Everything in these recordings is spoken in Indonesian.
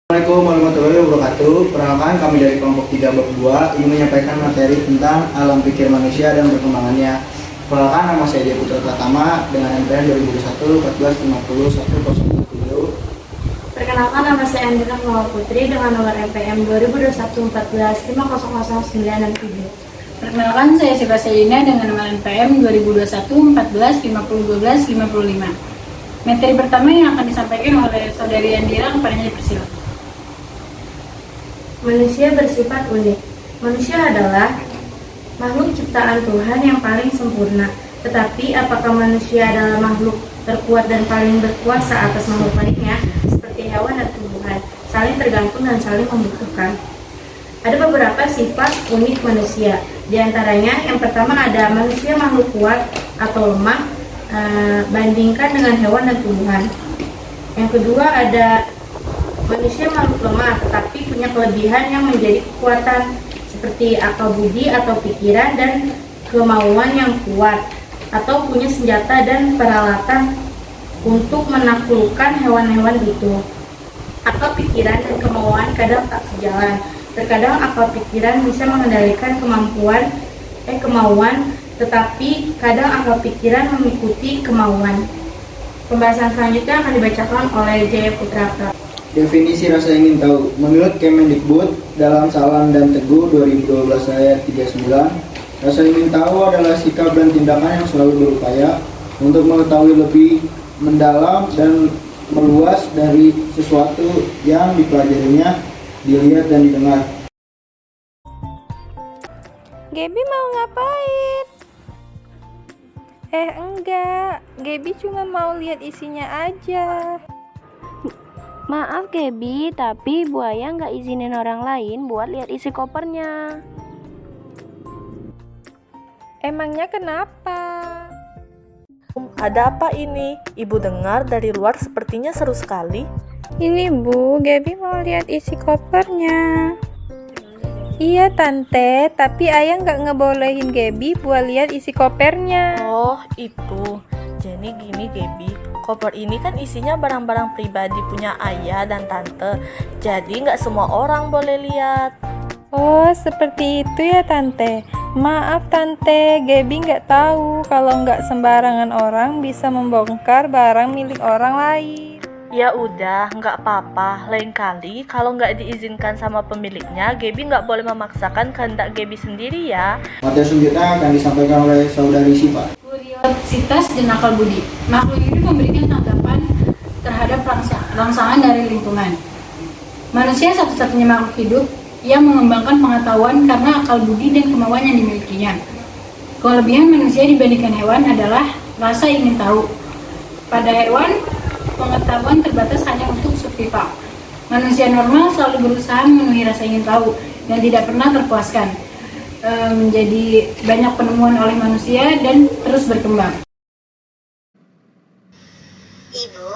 Assalamualaikum warahmatullahi wabarakatuh. Perkenalkan, kami dari kelompok 3 bab 2 ingin menyampaikan materi tentang alam pikir manusia dan perkembangannya. Perkenalkan, nama saya Dia Putra Pratama dengan NPM 2021 1450 Perkenalkan, nama saya Andina Mawar Putri dengan nomor NPM 2021 14 5009 7. Perkenalkan, saya Siva Selina dengan nomor NPM 2021 14 50 12 55. Materi pertama yang akan disampaikan oleh Saudari Andira kepadanya dipersilakan. Manusia bersifat unik. Manusia adalah makhluk ciptaan Tuhan yang paling sempurna. Tetapi apakah manusia adalah makhluk terkuat dan paling berkuasa atas makhluk lainnya seperti hewan dan tumbuhan, saling tergantung dan saling membutuhkan? Ada beberapa sifat unik manusia. Di antaranya, yang pertama ada manusia makhluk kuat atau lemah bandingkan dengan hewan dan tumbuhan. Yang kedua ada manusia makhluk lemah tetapi punya kelebihan yang menjadi kekuatan seperti akal budi atau pikiran dan kemauan yang kuat, atau punya senjata dan peralatan untuk menaklukkan hewan-hewan itu. Akal pikiran dan kemauan kadang tak sejalan. Terkadang akal pikiran bisa mengendalikan kemauan, tetapi kadang akal pikiran mengikuti kemauan. Pembahasan selanjutnya akan dibacakan oleh Jaya Putra. Definisi rasa ingin tahu. Menurut Kemendikbud dalam Salam dan Teguh 2012 ayat 39, rasa ingin tahu adalah sikap dan tindakan yang selalu berupaya untuk mengetahui lebih mendalam dan meluas dari sesuatu yang dipelajarinya, dilihat dan didengar. Gaby mau ngapain? Enggak, Gaby cuma mau lihat isinya aja. Maaf Gaby, tapi Buaya nggak izinin orang lain buat lihat isi kopernya. Emangnya kenapa? Ada apa ini? Ibu dengar dari luar sepertinya seru sekali. Ini Bu, Gaby mau lihat isi kopernya. Iya Tante, tapi Ayah nggak ngebolehin Gaby buat lihat isi kopernya. Oh, itu. Jadi gini Gaby, koper ini kan isinya barang-barang pribadi punya ayah dan tante. Jadi nggak semua orang boleh lihat. Oh, seperti itu ya Tante. Maaf Tante, Gaby nggak tahu kalau nggak sembarangan orang bisa membongkar barang milik orang lain. Ya udah, nggak apa-apa. Lain kali kalau nggak diizinkan sama pemiliknya, Gaby nggak boleh memaksakan kehendak Gaby sendiri ya. Materi selanjutnya akan disampaikan oleh Saudari Siva. Kuriositas dan akal budi. Makhluk hidup memberikan tanggapan terhadap rangsangan dari lingkungan. Manusia satu-satunya makhluk hidup yang mengembangkan pengetahuan karena akal budi dan kemauan yang dimilikinya. Kelebihan manusia dibandingkan hewan adalah rasa ingin tahu. Pada hewan, pengetahuan terbatas hanya untuk survival. Manusia normal selalu berusaha memenuhi rasa ingin tahu dan tidak pernah terpuaskan. Menjadi banyak penemuan oleh manusia dan terus berkembang. Ibu,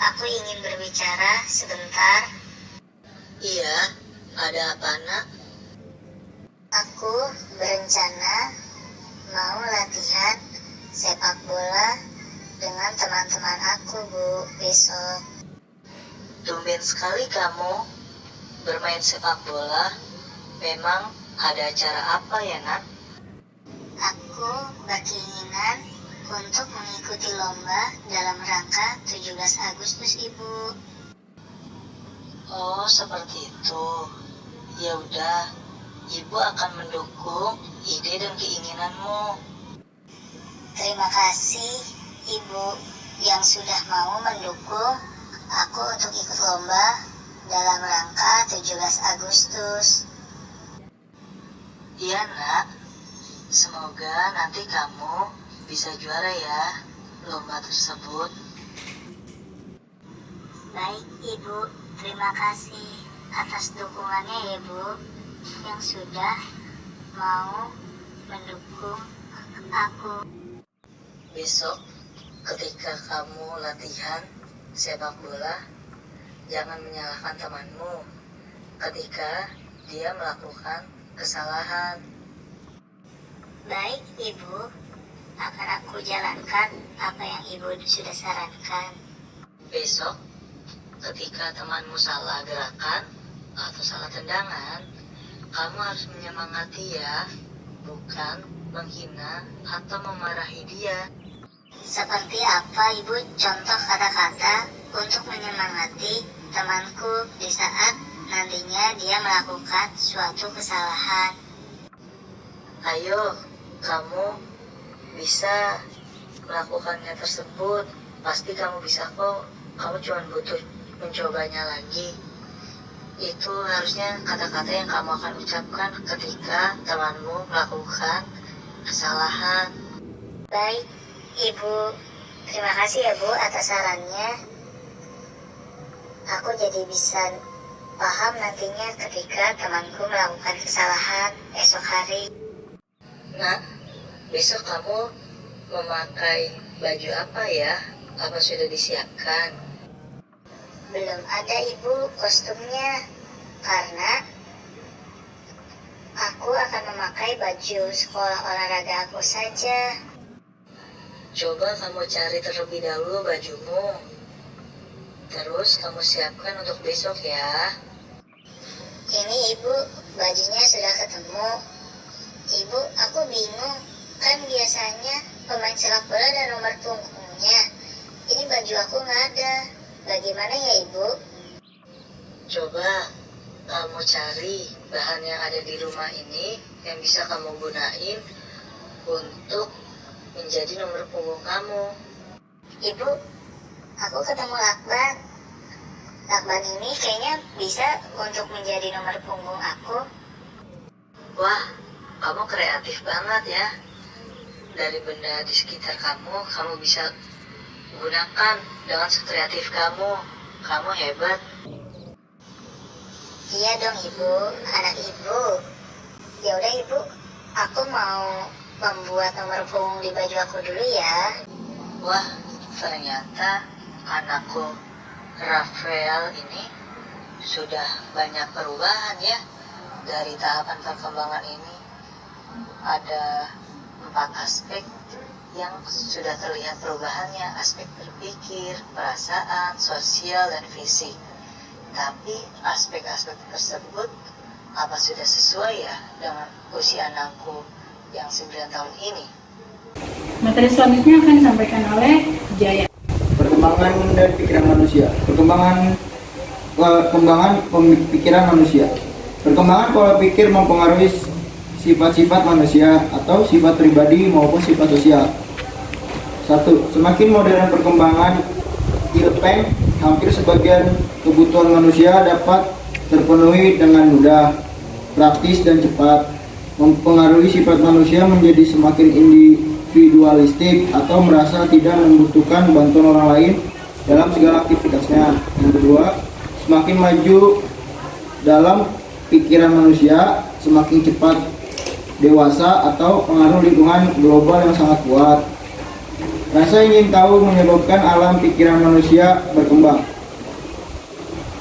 aku ingin berbicara sebentar. Iya, ada apa nak? Aku berencana mau latihan sepak bola dengan teman-teman aku, Bu, besok. Tumben sekali kamu bermain sepak bola. Memang ada acara apa ya nak? Aku berkeinginan untuk mengikuti lomba dalam rangka 17 Agustus, Ibu. Oh, seperti itu. Ya udah, ibu akan mendukung ide dan keinginanmu. Terima kasih, Ibu, yang sudah mau mendukung aku untuk ikut lomba dalam rangka 17 Agustus. Iya nak, semoga nanti kamu bisa juara ya lomba tersebut. Baik Ibu, terima kasih atas dukungannya ya Bu, yang sudah mau mendukung aku. Besok ketika kamu latihan sepak bola, jangan menyalahkan temanmu ketika dia melakukan kesalahan. Baik Ibu, akan aku jalankan apa yang Ibu sudah sarankan. Besok ketika temanmu salah gerakan atau salah tendangan, kamu harus menyemangati ya, bukan menghina atau memarahi dia. Seperti apa Ibu contoh kata-kata untuk menyemangati temanku di saat nantinya dia melakukan suatu kesalahan? Ayo, kamu bisa melakukannya tersebut. Pasti kamu bisa kok. Kamu cuma butuh mencobanya lagi. Itu harusnya kata-kata yang kamu akan ucapkan ketika temanmu melakukan kesalahan. Baik, Ibu. Terima kasih ya Bu atas sarannya. Aku jadi bisa paham nantinya ketika temanku melakukan kesalahan esok hari. Nah, besok kamu memakai baju apa ya? Apa sudah disiapkan? Belum ada Ibu kostumnya, karena aku akan memakai baju sekolah olahraga aku saja. Coba kamu cari terlebih dahulu bajumu. Terus kamu siapkan untuk besok ya. Ini Ibu, bajunya sudah ketemu. Ibu, aku bingung. Kan biasanya pemain sepak bola ada nomor punggungnya. Ini baju aku nggak ada. Bagaimana ya Ibu? Coba kamu cari bahan yang ada di rumah ini yang bisa kamu gunain untuk menjadi nomor punggung kamu. Ibu, aku ketemu lakban. Lakban ini kayaknya bisa untuk menjadi nomor punggung aku. Wah, kamu kreatif banget ya. Dari benda di sekitar kamu bisa gunakan dengan sekreatif kamu. Kamu hebat. Iya dong Ibu, anak Ibu. Ya udah Ibu, aku mau membuat nomor punggung di baju aku dulu ya. Wah, ternyata anakku Rafael ini sudah banyak perubahan ya. Dari tahapan perkembangan ini ada 4 aspek yang sudah terlihat perubahannya, aspek berpikir, perasaan, sosial, dan fisik. Tapi aspek-aspek tersebut apa sudah sesuai ya dengan usia anakku yang 9 tahun ini? Materi selanjutnya akan disampaikan oleh Jaya. Perkembangan dan pikiran manusia. Perkembangan pikiran manusia. Perkembangan pola pikir mempengaruhi sifat-sifat manusia atau sifat pribadi maupun sifat sosial. 1. Semakin modern perkembangan ilmu, hampir sebagian kebutuhan manusia dapat terpenuhi dengan mudah, praktis, dan cepat. Mempengaruhi sifat manusia menjadi semakin individualistik atau merasa tidak membutuhkan bantuan orang lain dalam segala aktivitasnya. Yang kedua, semakin maju dalam pikiran manusia, semakin cepat dewasa atau pengaruh lingkungan global yang sangat kuat. Rasa ingin tahu menyebabkan alam pikiran manusia berkembang.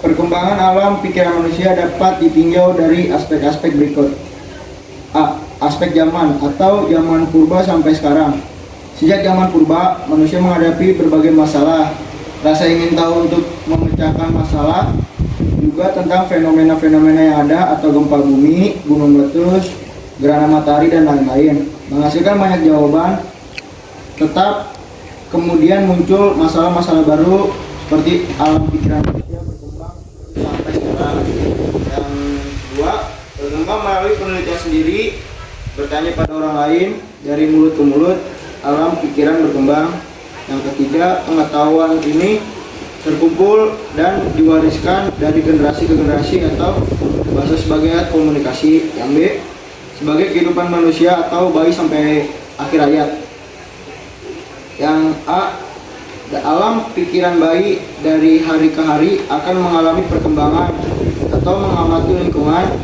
Perkembangan alam pikiran manusia dapat ditinjau dari aspek-aspek berikut. A. Aspek zaman atau zaman purba sampai sekarang. Sejak zaman purba, manusia menghadapi berbagai masalah. Rasa ingin tahu untuk memecahkan masalah, juga tentang fenomena-fenomena yang ada atau gempa bumi, gunung meletus, gerhana matahari, dan lain-lain. Menghasilkan banyak jawaban. Tetap kemudian muncul masalah-masalah baru seperti alam pikiran manusia berkembang sampai sekarang. Yang kedua, berkembang melalui penelitian sendiri, bertanya pada orang lain, dari mulut ke mulut, alam pikiran berkembang. Yang ketiga, pengetahuan ini terkumpul dan diwariskan dari generasi ke generasi atau bahasa sebagai alat komunikasi. Yang B, sebagai kehidupan manusia atau bayi sampai akhir hayat. Yang A, alam pikiran bayi dari hari ke hari akan mengalami perkembangan atau mengamati lingkungan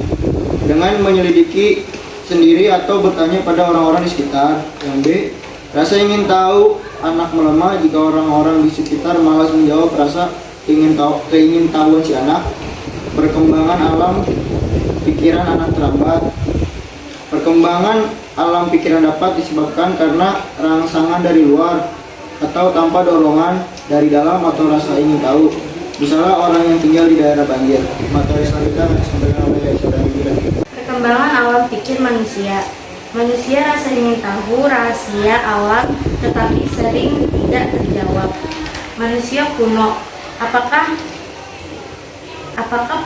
dengan menyelidiki sendiri atau bertanya pada orang-orang di sekitar. Yang B, rasa ingin tahu anak melemah jika orang-orang di sekitar malas menjawab rasa keingintahuan si anak. Perkembangan alam pikiran anak terlambat. Perkembangan alam pikiran dapat disebabkan karena rangsangan dari luar atau tanpa dorongan dari dalam atau rasa ingin tahu. Misalnya orang yang tinggal di daerah banjir. Materi selanjutnya disampaikan oleh Saudari Gira. Perkembangan alam pikir manusia. Manusia rasa ingin tahu rahasia alam, tetapi sering tidak terjawab. Manusia kuno. Apakah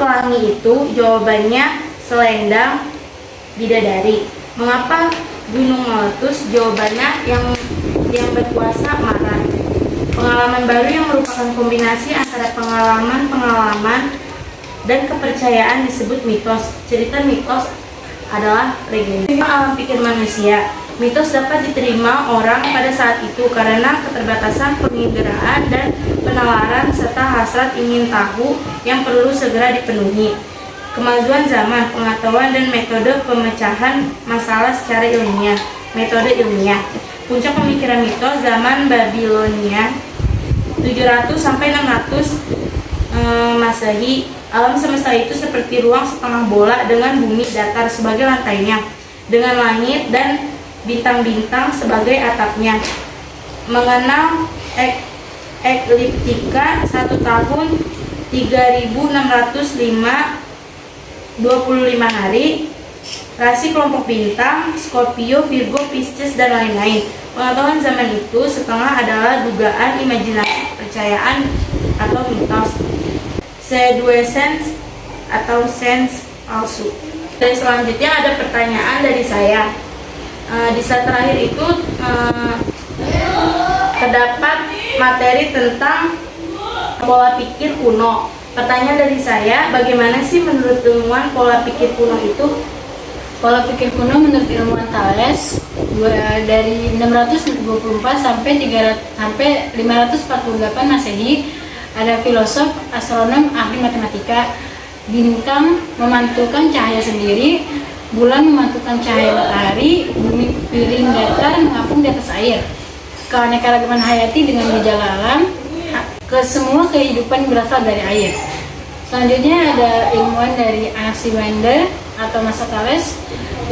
pelangi itu? Jawabannya selendang bidadari. Mengapa gunung meletus? Jawabannya yang berkuasa marah. Pengalaman baru yang merupakan kombinasi antara pengalaman dan kepercayaan disebut mitos. Cerita mitos adalah legenda. Alam pikir manusia. Mitos dapat diterima orang pada saat itu karena keterbatasan penginderaan dan penalaran serta hasrat ingin tahu yang perlu segera dipenuhi. Kemajuan zaman, pengetahuan dan metode pemecahan masalah secara ilmiah. Metode ilmiah. Puncak pemikiran mitos zaman Babilonia 700 sampai 600 Masehi. Alam semesta itu seperti ruang setengah bola dengan bumi datar sebagai lantainya, dengan langit dan bintang-bintang sebagai atapnya. Mengenal ekliptika 1 tahun 3625 hari, rasi kelompok bintang, Scorpio, Virgo, Pisces, dan lain-lain. Pengetahuan zaman itu setengah adalah dugaan, imajinasi, kepercayaan, atau mitos. Pseudoscience atau sense palsu. Dan selanjutnya ada pertanyaan dari saya. Di slide terakhir itu terdapat materi tentang pola pikir kuno. Pertanyaan dari saya, bagaimana sih menurut ilmuwan pola pikir kuno itu? Pola pikir kuno menurut ilmuwan Thales dari 624 sampai 548 Masehi, ada filosof, astronom, ahli matematika. Bintang memantulkan cahaya sendiri, bulan memantulkan cahaya matahari, bumi piring datar mengapung di atas air. Keanekaragaman hayati dengan gejala alam, semua kehidupan berasal dari air. Selanjutnya ada ilmuwan dari Anaximander atau masa Thales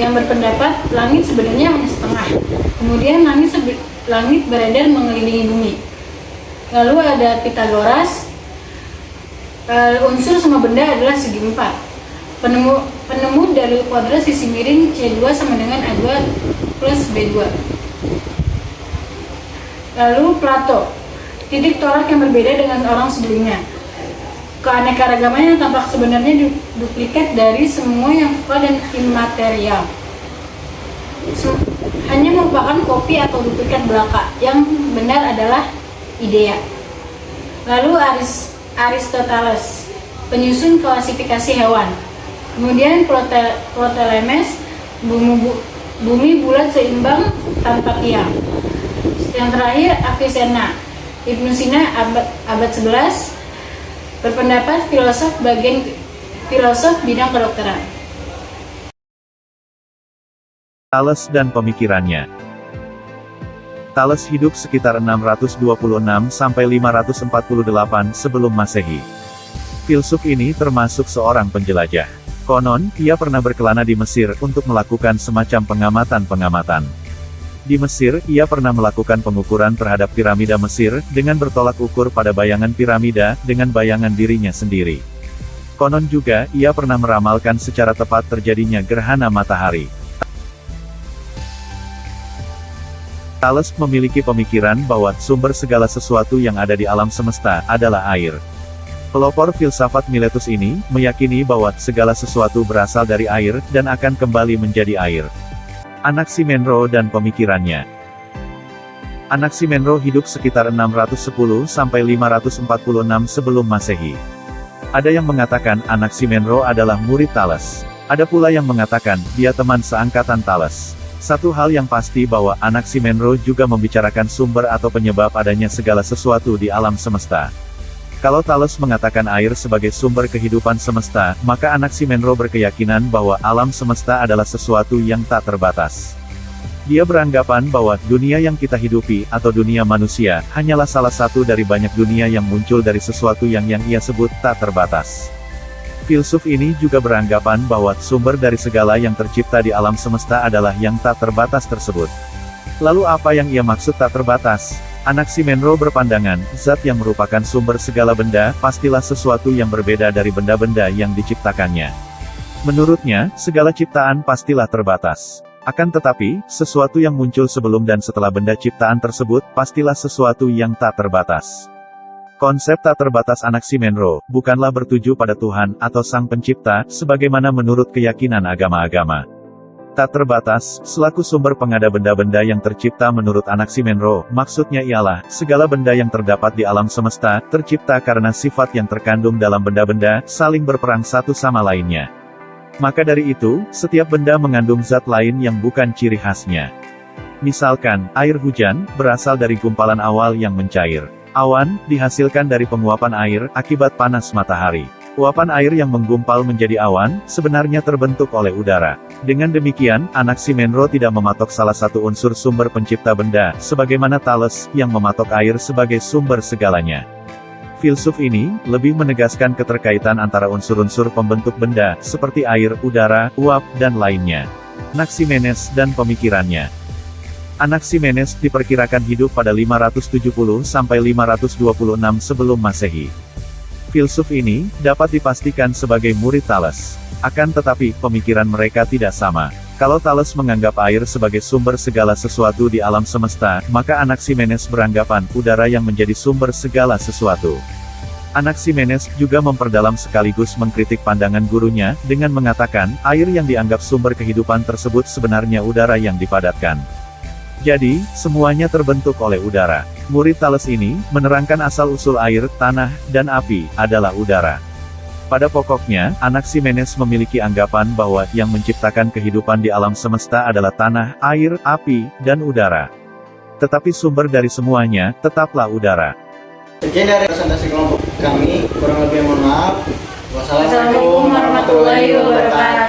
yang berpendapat langit sebenarnya hanya setengah. Kemudian langit beredar mengelilingi bumi. Lalu ada Pythagoras, unsur semua benda adalah segi empat. Penemu dalil kuadrat sisi miring C2 sama dengan A2 plus B2. Lalu Plato, titik tolak yang berbeda dengan orang sebelumnya. Keanekaragaman yang tampak sebenarnya duplikat dari semua yang kekal dan imaterial. Hanya merupakan kopi atau duplikat belaka. Yang benar adalah idea. Lalu Aristoteles, penyusun klasifikasi hewan. Kemudian Ptolemes, bumi bulat seimbang tanpa tiang. Yang terakhir Avicenna, Ibnu Sina abad 11, berpendapat filosof bidang kedokteran. Thales dan pemikirannya. Thales hidup sekitar 626 sampai 548 sebelum Masehi. Filsuf ini termasuk seorang penjelajah. Konon, ia pernah berkelana di Mesir untuk melakukan semacam pengamatan-pengamatan. Di Mesir, ia pernah melakukan pengukuran terhadap piramida Mesir, dengan bertolak ukur pada bayangan piramida, dengan bayangan dirinya sendiri. Konon juga, ia pernah meramalkan secara tepat terjadinya gerhana matahari. Thales memiliki pemikiran bahwa sumber segala sesuatu yang ada di alam semesta adalah air. Pelopor filsafat Miletus ini meyakini bahwa segala sesuatu berasal dari air dan akan kembali menjadi air. Anaximenro dan pemikirannya. Anaximenro hidup sekitar 610 sampai 546 sebelum Masehi. Ada yang mengatakan Anaximenro adalah murid Thales. Ada pula yang mengatakan dia teman seangkatan Thales. Satu hal yang pasti bahwa Anaximenro juga membicarakan sumber atau penyebab adanya segala sesuatu di alam semesta. Kalau Thales mengatakan air sebagai sumber kehidupan semesta, maka Anaximenro berkeyakinan bahwa alam semesta adalah sesuatu yang tak terbatas. Dia beranggapan bahwa dunia yang kita hidupi, atau dunia manusia, hanyalah salah satu dari banyak dunia yang muncul dari sesuatu yang ia sebut tak terbatas. Filsuf ini juga beranggapan bahwa sumber dari segala yang tercipta di alam semesta adalah yang tak terbatas tersebut. Lalu apa yang ia maksud tak terbatas? Anaximandro berpandangan, zat yang merupakan sumber segala benda, pastilah sesuatu yang berbeda dari benda-benda yang diciptakannya. Menurutnya, segala ciptaan pastilah terbatas. Akan tetapi, sesuatu yang muncul sebelum dan setelah benda ciptaan tersebut, pastilah sesuatu yang tak terbatas. Konsep tak terbatas Anaximandro, bukanlah bertuju pada Tuhan, atau Sang Pencipta, sebagaimana menurut keyakinan agama-agama. Tak terbatas, selaku sumber pengada benda-benda yang tercipta menurut Anaximandro, maksudnya ialah, segala benda yang terdapat di alam semesta, tercipta karena sifat yang terkandung dalam benda-benda, saling berperang satu sama lainnya. Maka dari itu, setiap benda mengandung zat lain yang bukan ciri khasnya. Misalkan, air hujan, berasal dari gumpalan awal yang mencair. Awan, dihasilkan dari penguapan air, akibat panas matahari. Uapan air yang menggumpal menjadi awan, sebenarnya terbentuk oleh udara. Dengan demikian, Anaximandro tidak mematok salah satu unsur sumber pencipta benda, sebagaimana Thales, yang mematok air sebagai sumber segalanya. Filsuf ini, lebih menegaskan keterkaitan antara unsur-unsur pembentuk benda, seperti air, udara, uap, dan lainnya. Anaximenes dan pemikirannya. Anaximenes diperkirakan hidup pada 570-526 sebelum Masehi. Filsuf ini, dapat dipastikan sebagai murid Thales. Akan tetapi, pemikiran mereka tidak sama. Kalau Thales menganggap air sebagai sumber segala sesuatu di alam semesta, maka Anaximenes beranggapan udara yang menjadi sumber segala sesuatu. Anaximenes juga memperdalam sekaligus mengkritik pandangan gurunya, dengan mengatakan, air yang dianggap sumber kehidupan tersebut sebenarnya udara yang dipadatkan. Jadi, semuanya terbentuk oleh udara. Murid Thales ini, menerangkan asal-usul air, tanah, dan api, adalah udara. Pada pokoknya, Anaximenes memiliki anggapan bahwa, yang menciptakan kehidupan di alam semesta adalah tanah, air, api, dan udara. Tetapi sumber dari semuanya, tetaplah udara. Sekian dari presentasi kelompok kami, kurang lebih mohon maaf. Wassalamualaikum Assalamualaikum warahmatullahi wabarakatuh.